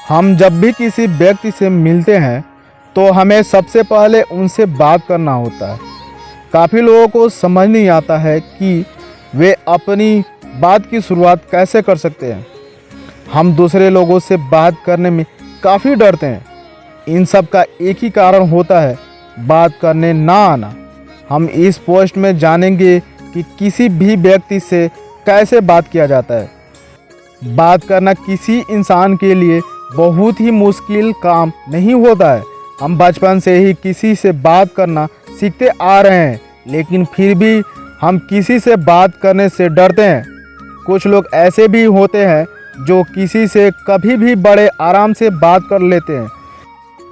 हम जब भी किसी व्यक्ति से मिलते हैं तो हमें सबसे पहले उनसे बात करना होता है। काफ़ी लोगों को समझ नहीं आता है कि वे अपनी बात की शुरुआत कैसे कर सकते हैं। हम दूसरे लोगों से बात करने में काफ़ी डरते हैं। इन सब का एक ही कारण होता है, बात करने ना आना। हम इस पोस्ट में जानेंगे कि किसी भी व्यक्ति से कैसे बात किया जाता है। बात करना किसी इंसान के लिए बहुत ही मुश्किल काम नहीं होता है। हम बचपन से ही किसी से बात करना सीखते आ रहे हैं, लेकिन फिर भी हम किसी से बात करने से डरते हैं। कुछ लोग ऐसे भी होते हैं जो किसी से कभी भी बड़े आराम से बात कर लेते हैं।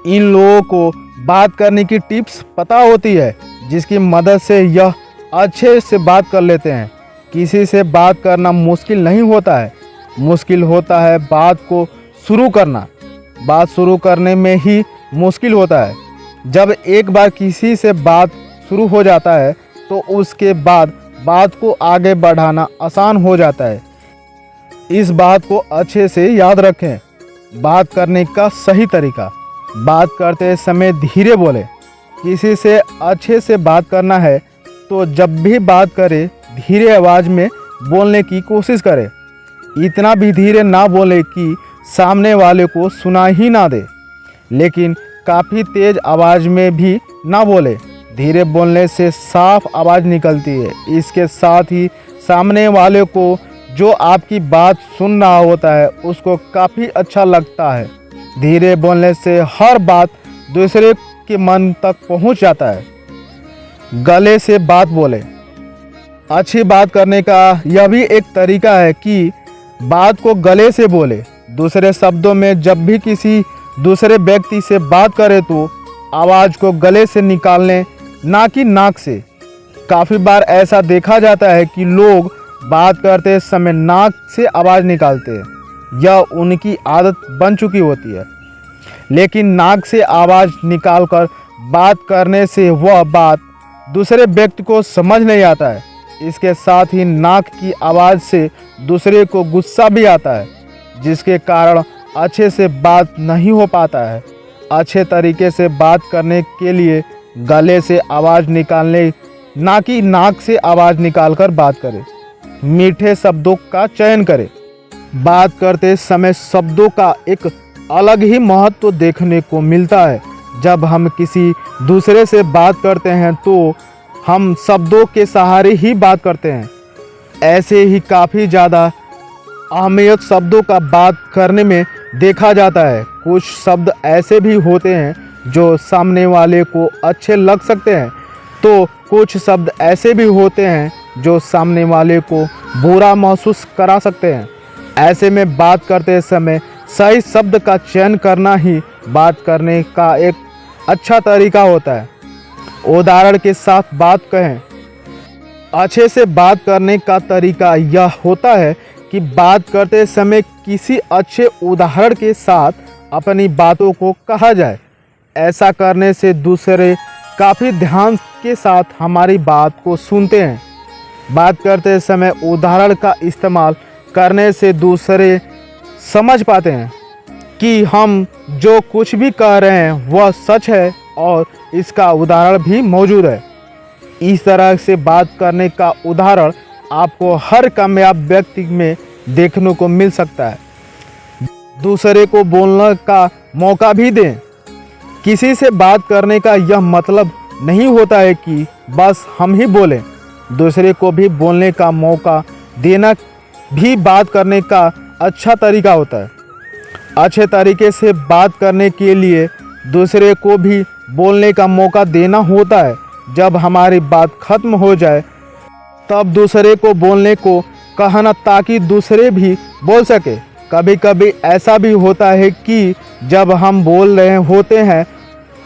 इन लोगों को बात करने की टिप्स पता होती है, जिसकी मदद से यह अच्छे से बात कर लेते हैं। किसी से बात करना मुश्किल नहीं होता है, मुश्किल होता है बात को शुरू करना। बात शुरू करने में ही मुश्किल होता है। जब एक बार किसी से बात शुरू हो जाता है तो उसके बाद बात को आगे बढ़ाना आसान हो जाता है। इस बात को अच्छे से याद रखें। बात करने का सही तरीका, बात करते समय धीरे बोले। किसी से अच्छे से बात करना है तो जब भी बात करे धीरे आवाज़ में बोलने की कोशिश करें। इतना भी धीरे ना बोले कि सामने वाले को सुना ही ना दे, लेकिन काफ़ी तेज़ आवाज़ में भी ना बोले। धीरे बोलने से साफ आवाज़ निकलती है। इसके साथ ही सामने वाले को जो आपकी बात सुन रहा होता है उसको काफ़ी अच्छा लगता है। धीरे बोलने से हर बात दूसरे के मन तक पहुंच जाता है। गले से बात बोले। अच्छी बात करने का यह भी एक तरीका है कि बात को गले से बोले। दूसरे शब्दों में जब भी किसी दूसरे व्यक्ति से बात करें तो आवाज़ को गले से निकाल लें, ना कि नाक से। काफ़ी बार ऐसा देखा जाता है कि लोग बात करते समय नाक से आवाज़ निकालते हैं। यह उनकी आदत बन चुकी होती है, लेकिन नाक से आवाज़ निकालकर बात करने से वह बात दूसरे व्यक्ति को समझ नहीं आता है। इसके साथ ही नाक की आवाज़ से दूसरे को गुस्सा भी आता है, जिसके कारण अच्छे से बात नहीं हो पाता है। अच्छे तरीके से बात करने के लिए गले से आवाज़ निकालने, ना कि नाक से आवाज़ निकालकर बात करें। मीठे शब्दों का चयन करें। बात करते समय शब्दों का एक अलग ही महत्व देखने को मिलता है। जब हम किसी दूसरे से बात करते हैं तो हम शब्दों के सहारे ही बात करते हैं। ऐसे ही काफ़ी ज़्यादा अहमियत शब्दों का बात करने में देखा जाता है। कुछ शब्द ऐसे भी होते हैं जो सामने वाले को अच्छे लग सकते हैं, तो कुछ शब्द ऐसे भी होते हैं जो सामने वाले को बुरा महसूस करा सकते हैं। ऐसे में बात करते समय सही शब्द का चयन करना ही बात करने का एक अच्छा तरीका होता है। उदाहरण के साथ बात कहें। अच्छे से बात करने का तरीका यह होता है कि बात करते समय किसी अच्छे उदाहरण के साथ अपनी बातों को कहा जाए। ऐसा करने से दूसरे काफ़ी ध्यान के साथ हमारी बात को सुनते हैं। बात करते समय उदाहरण का इस्तेमाल करने से दूसरे समझ पाते हैं कि हम जो कुछ भी कह रहे हैं वह सच है और इसका उदाहरण भी मौजूद है। इस तरह से बात करने का उदाहरण आपको हर कामयाब व्यक्ति में देखने को मिल सकता है। दूसरे को बोलने का मौका भी दें। किसी से बात करने का यह मतलब नहीं होता है कि बस हम ही बोलें। दूसरे को भी बोलने का मौका देना भी बात करने का अच्छा तरीका होता है। अच्छे तरीके से बात करने के लिए दूसरे को भी बोलने का मौका देना होता है। जब हमारी बात खत्म हो जाए तब दूसरे को बोलने को कहना, ताकि दूसरे भी बोल सके। कभी कभी ऐसा भी होता है कि जब हम बोल रहे होते हैं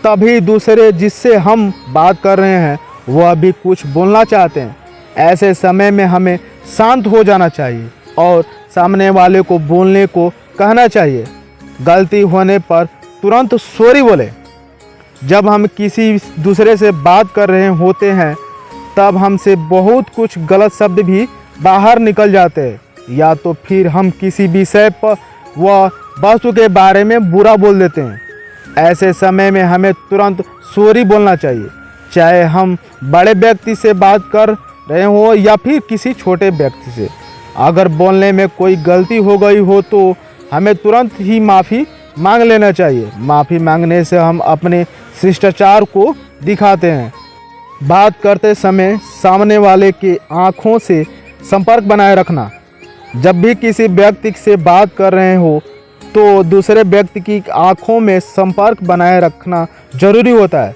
तभी दूसरे जिससे हम बात कर रहे हैं वह भी कुछ बोलना चाहते हैं। ऐसे समय में हमें शांत हो जाना चाहिए और सामने वाले को बोलने को कहना चाहिए। गलती होने पर तुरंत सॉरी बोले। जब हम किसी दूसरे से बात कर रहे होते हैं तब हमसे बहुत कुछ गलत शब्द भी बाहर निकल जाते हैं, या तो फिर हम किसी विषय पर व वस्तु के बारे में बुरा बोल देते हैं। ऐसे समय में हमें तुरंत सॉरी बोलना चाहिए, चाहे हम बड़े व्यक्ति से बात कर रहे हो या फिर किसी छोटे व्यक्ति से। अगर बोलने में कोई गलती हो गई हो तो हमें तुरंत ही माफ़ी मांग लेना चाहिए। माफ़ी मांगने से हम अपने शिष्टाचार को दिखाते हैं। बात करते समय सामने वाले के आँखों से संपर्क बनाए रखना। जब भी किसी व्यक्ति से बात कर रहे हो तो दूसरे व्यक्ति की आँखों में संपर्क बनाए रखना जरूरी होता है।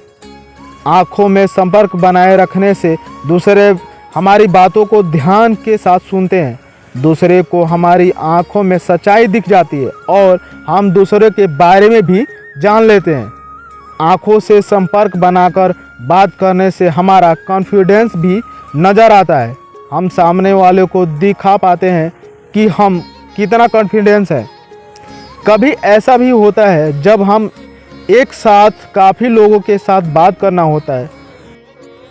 आँखों में संपर्क बनाए रखने से दूसरे हमारी बातों को ध्यान के साथ सुनते हैं। दूसरे को हमारी आँखों में सच्चाई दिख जाती है और हम दूसरे के बारे में भी जान लेते हैं। आँखों से संपर्क बनाकर बात करने से हमारा कॉन्फिडेंस भी नज़र आता है। हम सामने वाले को दिखा पाते हैं कि हम कितना कॉन्फिडेंस है। कभी ऐसा भी होता है जब हम एक साथ काफ़ी लोगों के साथ बात करना होता है।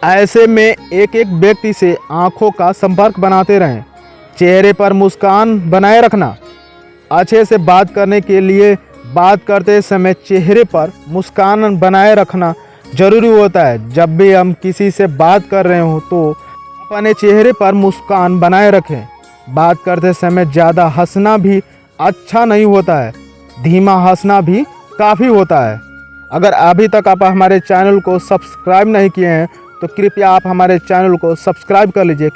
ऐसे में एक एक व्यक्ति से आँखों का संपर्क बनाते रहें। चेहरे पर मुस्कान बनाए रखना। अच्छे से बात करने के लिए बात करते समय चेहरे पर मुस्कान बनाए रखना ज़रूरी होता है। जब भी हम किसी से बात कर रहे हो तो अपने चेहरे पर मुस्कान बनाए रखें। बात करते समय ज़्यादा हंसना भी अच्छा नहीं होता है, धीमा हंसना भी काफ़ी होता है। अगर अभी तक आप हमारे चैनल को सब्सक्राइब नहीं किए हैं तो कृपया आप हमारे चैनल को सब्सक्राइब कर लीजिए।